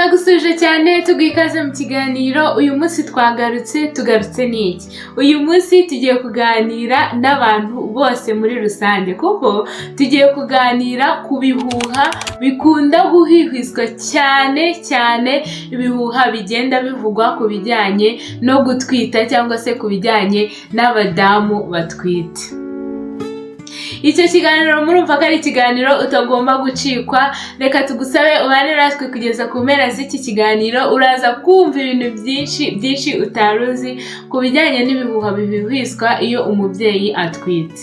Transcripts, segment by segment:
Turagusuje cyane tugikaze mu kiganiro. Uyu munsi tugarutse n'iki? Uyu munsi tugiye kuganira n'abantu bose muri rusange, kuko tugiye kuganira ku bihuha bikunda guhihizwa cyane, ibihuha bigenda bivugwa ku bijyanye no gutwita cyangwa se ku bijyanye n'abadamu batwite. Icyo kiganiro murumva ko ari ikiganiro utagomba gucikwa. Reka tugusabe ubane natwe kugeza ku mpera z'iki kiganiro. Uraza kumva ibintu byinshi utaruzi ku bijyanye n'ibihuha bihwihwiswa iyo umubyeyi atwite.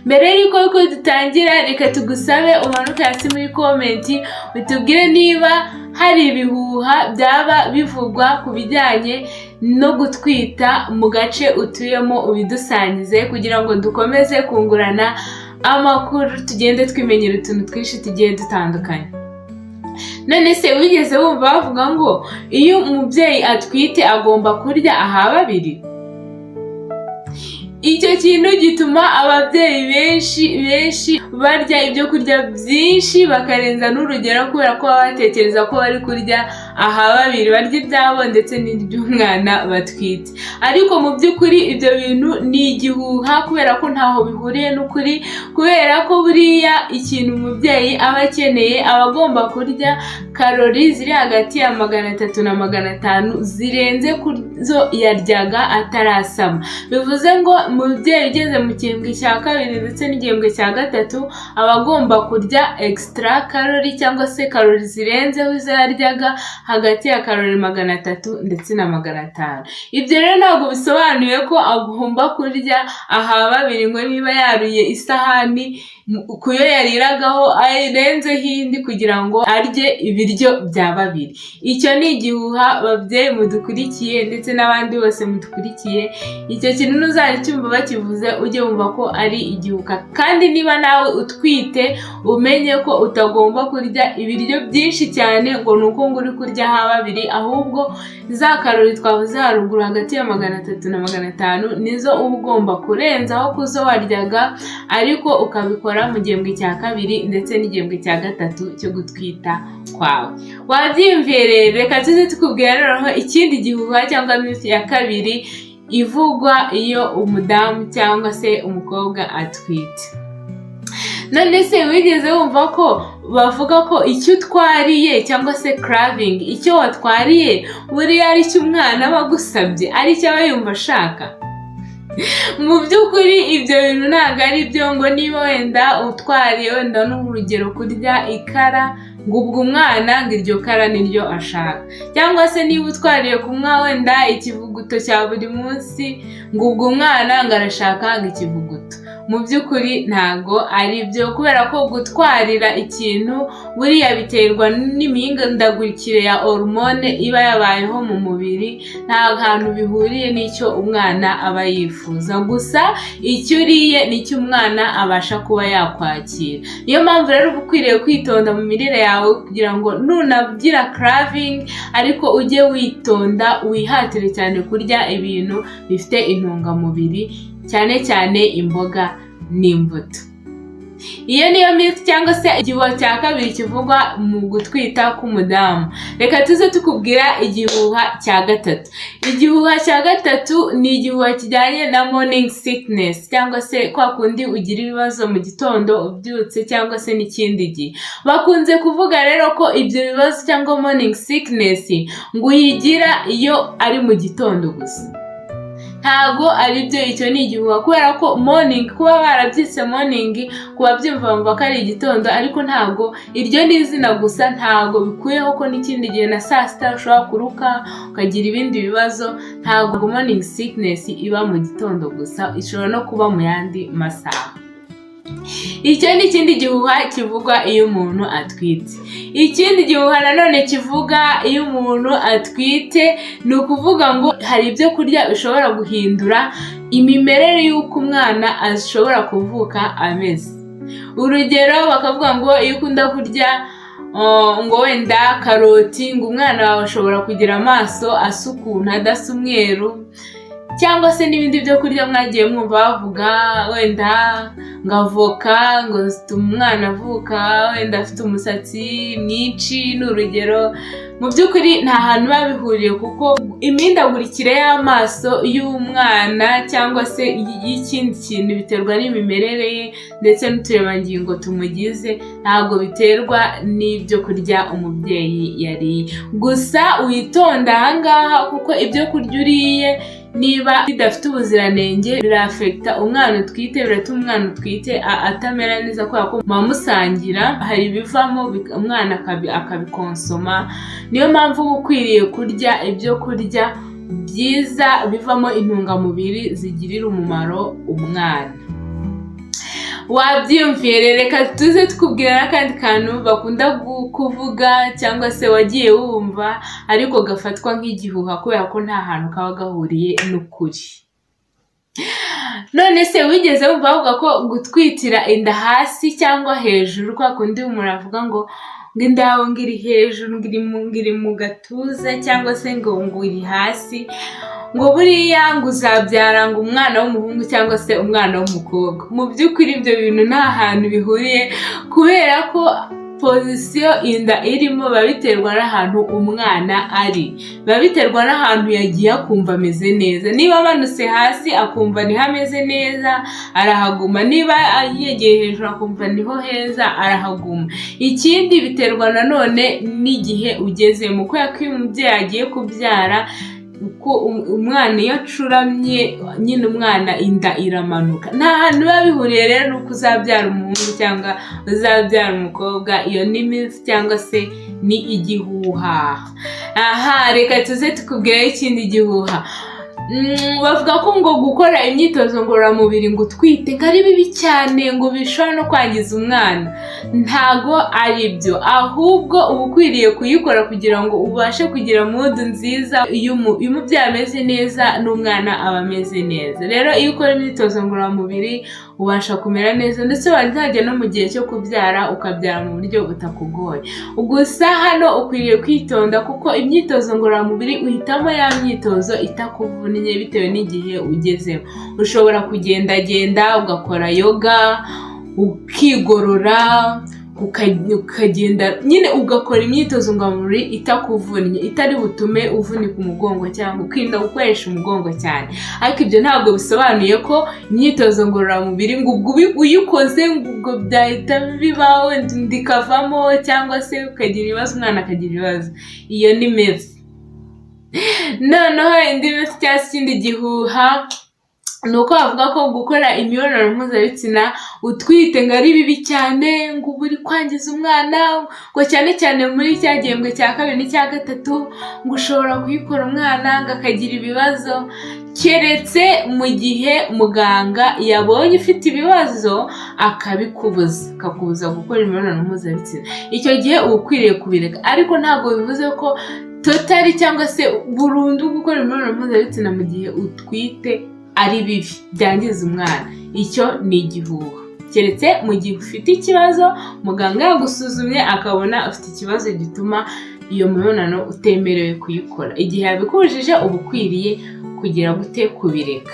Mbere y'uko dutangira, reka tugusabe umanuke hasi muri komenti utubwire niba hari ibihuha byaba bivugwa ku bijyanye no gutwita mu gace utuyemo, ubidusangize kugira ngo dukomeze kungurana amakuru, tugende twimenyera utuntu twinshi tugiye dutandukanye. None se wigeze wumva bavuga ngo iyo umubyeyi atwite agomba kurya babiri? Icyo kintu gituma ababyeyi benshi barya ibyo kurya byinshi bakarenza n'urugero, kubera ko baba batekereza ko bari kurya babiri, barya ibyabo ndetse n'iby'umwana batwite. Ariko mu by'ukuri ibyo bintu ni igihuha, kubera ko ntaho bihuriye n'ukuri, kubera ko buriya ikintu umubyeyi aba akeneye aba agomba kurya karori ziri hagati ya 300 na 500 zirenze kuzo yaryaga atarasama. Bivuze ngo umubyeyi ugeze mu gihembwe cya kabiri ndetse n'igihembwe cya gatatu aba agomba kurya extra karori cyangwa se karori zirenzeho izo yaryaga hagati ya karori 300 ndetse na 500. Ibyo rero ntabwo bisobanuye ko agomba kurya babiri, ngo niba yaruye isahani kuyo yariragaho ayirenzeho indi kugira ngo arye ibiryo bya babiri. Icyo ni igihuha babyeyi mudukurikiye ndetse n'abandi bose mudukurikiye. Icyo kintu ntuzacyumva bakivuze ujye wumva ko ari igihuha. Kandi niba nawe utwite umenye ko utagomba kurya ibiryo byinshi cyane ngo nuko ngo uri kurya babiri, ahubwo za karori twavuze haruguru hagati ya 300 na 500 nizo uba ugomba kurenzaho kuzo waryaga, ariko ukabikora mu gihembwe cya kabiri ndetse n'igihembwe cya gatatu cyo gutwita kwawe. Wabyiyumviye rero, reka tuze tukubwira noneho ikindi gihuha cyangwa myth ya kabiri ivugwa iyo umudamu cyangwa se umukobwa atwite. None se wigeze wumva ko bavuga ko icyo utwariye cyangwa se craving, icyo watwariye buriya ari cyo umwana aba agusabye, ari cyo aba yumva ashaka? Mu by'ukuri ibyo bintu ntabwo ari byo. Ngo niba wenda utwariye wenda n'urugero kurya ikara, ngo ubwo umwana ngo iryo kara niryo ashaka, cyangwa se niba utwariye kunywa wenda ikivuguto cya buri munsi, ngo ubwo umwana ngo arashaka ngo ikivuguto. Mu by'ukuri ntago ari byo, kubera ko gutwarira ikintu buriya biterwa n'imihindagurikire ya hormone iba yabayeho mu mubiri, nta hantu bihuriye n'icyo umwana aba yifuza. Gusa icyo uriye nicyo umwana abasha kuba yakwakira. Niyo mpamvu rero uba ukwiriye kwitonda mu mirire yawe kugira ngo nunagira craving ariko ujye witonda, wihatire cyane kurya ibintu bifite intungamubiri, cyane imboga n'imbuto. Iyo niyo myth cyangwa se igihuha cya kabiri kivugwa mu gutwita k'umudamu. Reka tuze tukubwira igihuha cya gatatu. Igihuha cya gatatu ni igihuha kijyanye na morning sickness, cyangwa se kwa kundi ugira ibibazo mu gitondo ubyutse cyangwa se n'ikindi gihe. Bakunze kuvuga rero ko ibyo bibazo cyangwa morning sickness ngo uyigira iyo ari mu gitondo gusa. Ntago ari byo, icyo ni igihuha, kubera ko morning, kuba barabyise morning kuba byumva bumva ko ari igitondo, ariko ntago iryo ni izina gusa, ntago bikuyeho ko n'ikindi gihe na saa sita ushobora kuruka ukagira ibindi bibazo. Ntago morning sickness iba mu gitondo gusa, ishobora no kuba mu yandi masaha. Icyo ni ikindi gihuha kivugwa iyo umuntu atwite. Ikindi gihuha nanone kivuga iyo umuntu atwite ni ukuvuga ngo hari ibyo kurya bishobora guhindura imimerere y'uko umwana ashobora kuvuka ameze. Urugero bakavuga ngo iyo ukunda kurya ngo wenda karoti, ngo umwana wawe ashobora kugira amaso asa ukuntu adasa umweru. cyangwa se n'ibindi byo kurya mwagiye mwumva bavuga wenda ngavoka ngo zituma umwana avuka, wenda afite umusatsi mwinshi n'urugero. Mu by'ukuri nta hantu biba bihuriye, kuko imihindagurikire y'amaso y'umwana cyangwa se y'ikindi kintu biterwa n'imimerere ye ndetse n'uturemangingo tumugize, ntabwo biterwa n'ibyo kurya umubyeyi yariye. Gusa witonda ahangaha, kuko ibyo kurya uriye niba bidafite ubuziranenge birafekta umwana utwite, biratuma umwana utwite atamera neza kubera ko musangira, hari ibivamo umwana akabikonsoma. Niyo mpamvu uba ukwiriye kurya ibyo kurya byiza bivamo intungamubiri zigirira umumaro umwana. Wabyiyumviye, reka tuze tukubwira n'akandi kantu bakunda kuvuga cyangwa se wagiye wumva ariko gafatwa nk'igihuha kubera ko nta hantu kaba gahuriye n'ukuri. None se wigeze wumva bavuga ko gutwitira inda hasi cyangwa hejuru, kwa kundi umuntu avuga ngo inda yawe ngiri hejuru, ngiri mu gatuza cyangwa se ngo iri hasi, ngo buriya ngo uzabyara ngo umwana w'umuhungu cyangwa se umwana w'umukobwa. Mu by'ukuri ibyo bintu nta hantu bihuriye, kubera ko pozisiyo inda irimo biba biterwa n'ahantu umwana ari, biba biterwa n'ahantu yagiye akumva ameze neza. Niba amanutse hasi akumva niho ameze neza arahaguma, niba yegeye hejuru akumva niho heza arahaguma. Ikindi biterwa nanone n'igihe ugezemo, kubera ko iyo umubyeyi agiye kubyara, uko umwana iyo acuramye nyine umwana inda iramanuka. Nta hantu biba bihuriye rero nuko uzabyara umuhungu cyangwa uzabyara umukobwa. Iyo ni myth cyangwa se ni igihuha. Reka tuze tukubwire ikindi gihuha. Bavuga ko ngo gukora imyitozo ngororamubiri ngo utwite ngo ari bibi cyane, ngo bishobora no kwangiza umwana. Ntago ari byo, ahubwo uba ukwiriye kuyikora kugira ngo ubashe kugira mood nziza. Iyo umubyeyi ameze neza n'umwana aba ameze neza. Rero iyo ukora imyitozo ngororamubiri ubasha kumera neza, ndetse wazajya no mu gihe cyo kubyara ukabyara mu buryo butakugoye. Gusa hano ukwiriye kwitonda, kuko imyitozo ngororamubiri uhitamo ya myitozo itakuvunnye bitewe n'igihe ugezemo. Ushobora kugendagenda ugakora yoga, ukigorora, ukagenda nyine ugakora imyitozo ngororamubiri itakuvunnye, itari butume uvunika umugongo cyangwa ukirinda gukoresha umugongo cyane. Ariko ibyo ntabwo bisobanuye ko imyitozo ngororamubiri ngo uyikoze ngo byahita biba wenda ndikavamo cyangwa se ukagira ibibazo umwana akagira ibibazo. Iyo ni myth. Noneho indi myth cyangwa se ikindi gihuha ni uko bavuga ko gukora imibonano mpuzabitsina utwite ngo ari bibi cyane, ngo uba uri kwangiza umwana, ngo cyane cyane muri cya gihembwe cya 2 n'icya 3 ngo ushobora kuyikora umwana ngo akagira ibibazo, keretse mu gihe muganga yabonye ufite ibibazo akakubuza gukora imibonano mpuzabitsina. Icyo gihe uba ukwiriye kubireka, ariko ntabwo bivuze ko totali cyangwa se burundu gukora imibonano mpuzabitsina mu gihe utwite ari bibi byangiza umwana. Icyo ni igihuha, keretse mu gihe ufite ikibazo muganga yagusuzumye akabona ufite ikibazo gituma iyo mibonano utemerewe kuyikora. Igihe yabikubujije uba ukwiriye kugira gute kubireka.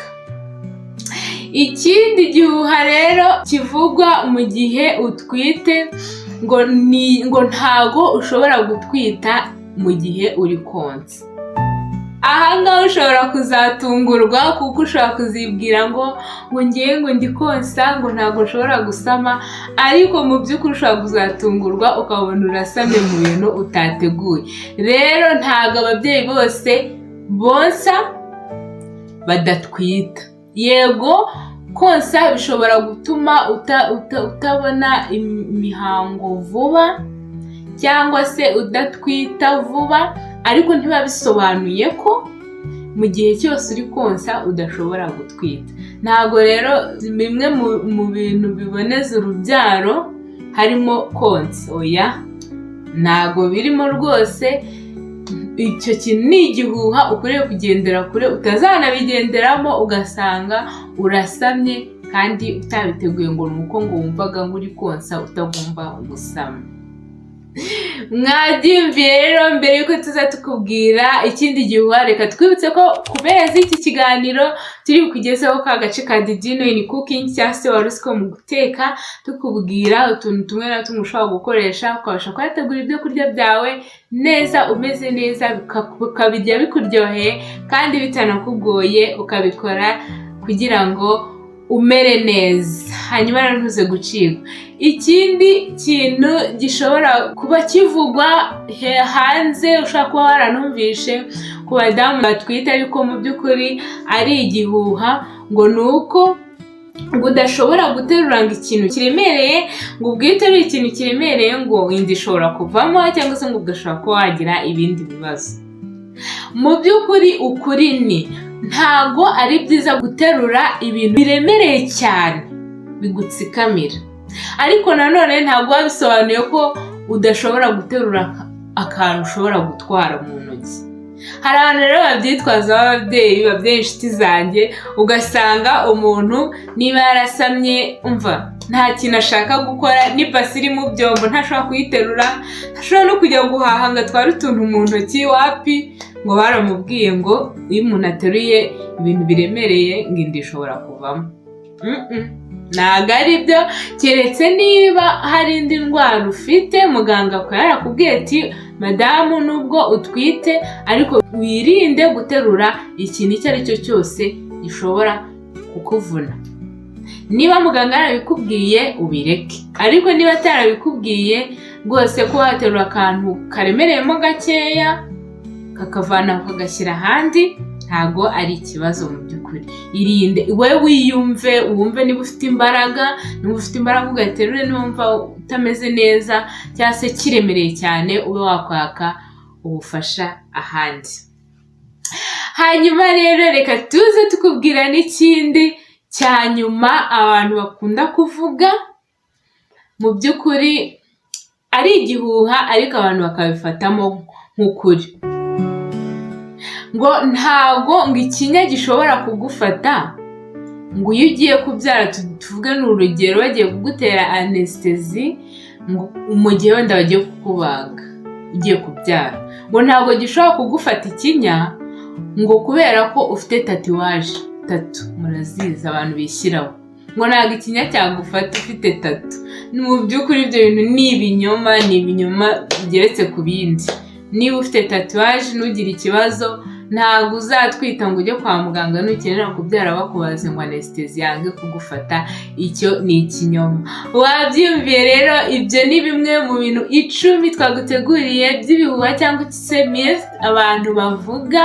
Ikindi gihuha rero kivugwa mu gihe utwite ngo ntago ushobora gutwita mu gihe uri konsa. Ahangaha ushobora kuzatungurwa, kuko ushobora kuzibwira ngo ngiye ngo ndi konsa ngo ntabwo ushobora gusama, ariko mu by'ukuri ushobora kuzatungurwa ukabona urasamye mu bintu utateguye. Rero ntabwo ababyeyi bose bonsa badatwita. Yego konsa bishobora gutuma utabona imihango vuba cyangwa se udatwita vuba, ariko ntiba bisobanuye ko mu gihe cyose uri konsa udashobora gutwita. Ntabwo rero bimwe mu bintu biboneza urubyaro harimo konsa, oya ntabwo birimo rwose. Icyo kintu ni igihuha ukwiriye kugendera kure, utazanabigenderamo ugasanga urasamye kandi utabiteguye, ngo nuko ngo wumvaga ngo uri konsa utagomba gusama. Mwabyumviye rero, mbere yuko tuza tukubwira ikindi gihuha, reka twibutse ko kubera iki kiganiro turi bukugezeho ka gace ka Didino in cooking cyangwa se warusiko mu guteka, tukubwira utuntu tumwe na tumwe ushobora gukoresha ukabasha kuhategura ibyo kurya byawe neza, umeze neza, ukabirya bikuryoheye kandi bitanakugoye, ukabikora kugira ngo umere neza, hanyuma rero ntuze gucibwa. Ikindi kintu gishobora kuba kivugwa hanze, ushobora kuba waranumvishe ku badamu batwite ariko mu by'ukuri ari igihuha, ngo ni uko ngo udashobora guterura ngo ikintu kiremereye, ngo ubwo iyo uteruye ikintu kiremereye ngo inda ishobora kuvamo, cyangwa se ngo ugashobora kuba wagira ibindi bibazo. Mu by'ukuri ukuri ni ntago ari byiza guterura ibintu biremereye cyane bigutsikamira, ariko nanone ntabwo bisobanuye ko udashobora guterura akantu ushobora gutwara mu ntoki. Hari abantu rero babyitwaza b'ababyeyi inshuti zanjye, ugasanga umuntu niba yarasamye umva nta kintu ashaka gukora, n'ibasi iri mu byombo ntashobora kuyiterura, ntashobora no kujya guhaha ngo atware utuntu mu ntoki, wapi, ngo baramubwiye ngo iyo umuntu ateruye ibintu biremereye ngo inda ishobora kuvamo. Ntabwo ari byo, keretse niba hari indi ndwara ufite, muganga akaba yarakubwiye ati madamu nubwo utwite ariko wirinde guterura ikintu icyo ari cyo cyose gishobora kukuvuna. Niba muganga yarabikubwiye ubireke, ariko niba atarabikubwiye rwose ko waterura akantu karemereyemo gakeya kakavana ukagashyira ahandi, ntago ari ikibazo mu by'ukuri. Irinde wowe wiyumve, wumve niba ufite imbaraga, ugaterure, niba utameze neza cyangwa se kiremereye cyane ube wakwaka ubufasha ahandi. Hanyuma rero reka tuze tukubwira n'ikindi cya nyuma abantu bakunda kuvuga, mu by'ukuri ari igihuha ariko abantu bakabifatamo nk'ukuri, ngo ntabwo ngo ikinya gishobora kugufata ngo iyo ugiye kubyara, tuvuge ni urugero bagiye kugutera anesthesi mu gihe wenda bagiye kukubaga ugiye kubyara, ngo ntabwo gishobora kugufata ikinya ngo kubera ko ufite tatuwaje, tatu murazizi abantu bishyiraho, ngo ntabwo ikinya cyagufata ufite tatu. Mu by'ukuri ibyo bintu ni ibinyoma bigeretse ku bindi. Niba ufite tatuwaje ntugire ikibazo, ntabwo uzatwita ngo ujye kwa muganga nukenera kubyara bakubaze ngo anesthesi yange kugufata, icyo ni ikinyoma. Wabyumviye rero, ibyo ni bimwe mu bintu 10 twaguteguriye by'ibihuha cyangwa se myth abantu bavuga,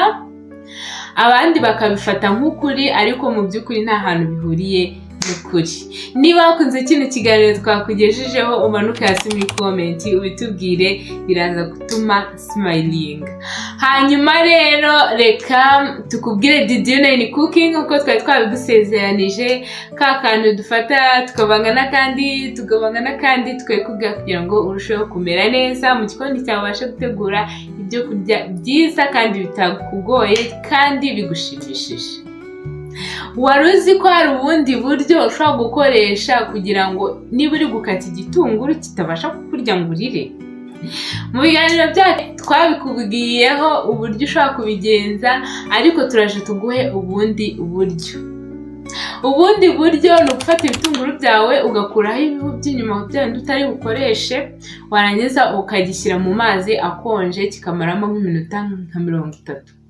abandi bakabifata nk'ukuri ariko mu by'ukuri nta hantu bihuriye n'ukuri. Niba wakunze kino kiganiro twakugejejeho, umanuke hasi muri comment ubitubwire, biraza gutuma smiling. Hanyuma rero reka tukubwire Didino in cooking uko twari twabigusezeranije, ka kantu dufata tukavanga n'akandi twekuga kugira ngo urusheho kumera neza mu gikoni cyawe, ubashe gutegura ibyo kurya byiza kandi bitakugoye kandi bigushimishije. Wari uzi ko hari ubundi buryo ushobora gukoresha kugira ngo niba uri gukata igitunguru kitabasha kukurya ngo urire? Mu biganiro byacu twabikubwiyeho uburyo ushobora kubigenza, ariko turaje tuguhe ubundi buryo. Ubundi buryo ni ugufata ibitunguru byawe ugakuraho ibihu by'inyuma byandi utari bukoreshe, warangiza ukagishyira mu mazi akonje kikamaramo nk'iminota nka 30.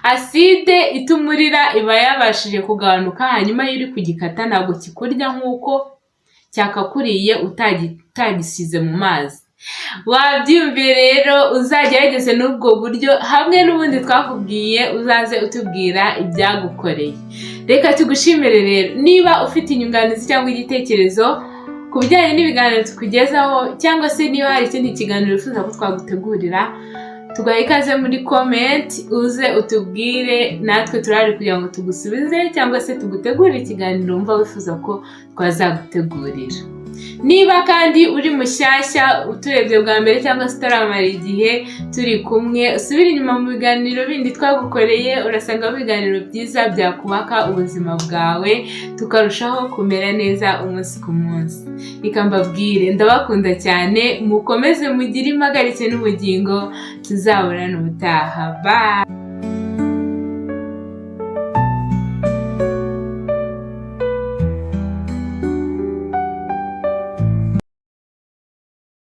Aside ituma urira iba yabashije kugabanuka, hanyuma iyo uri kugikata ntabwo kikurya nk'uko cyakakuriye utagisize mu mazi. Wabyumviye rero, uzagerageze n'ubwo buryo hamwe n'ubundi twakubwiye, uzaze utubwira ibyagukoreye. Reka tugushimire rero. Niba ufite inyunganizi cyangwa igitekerezo ku bijyanye n'ibiganiro tukugezaho, cyangwa se niba hari ikindi kiganiro wifuza ko twagutegurira, tugaha ikaze muri comment, uze utubwire, natwe turahari kugira ngo tugusubize cyangwa se tugutegurire ikiganiro wumva wifuza ko twazagutegurira. Niba kandi uri mushyashya uturebye bwa mbere cyangwa se utaramara igihe turi kumwe, usubire inyuma mu biganiro bindi twagukoreye, urasanga ibiganiro byiza byakubaka ubuzima bwawe, tukarushaho kumera neza umunsi ku munsi. Reka mbabwire, ndabakunda cyane, mukomeze mugire impagarike n'ubugingo, tuzaburana ubutaha. Bye.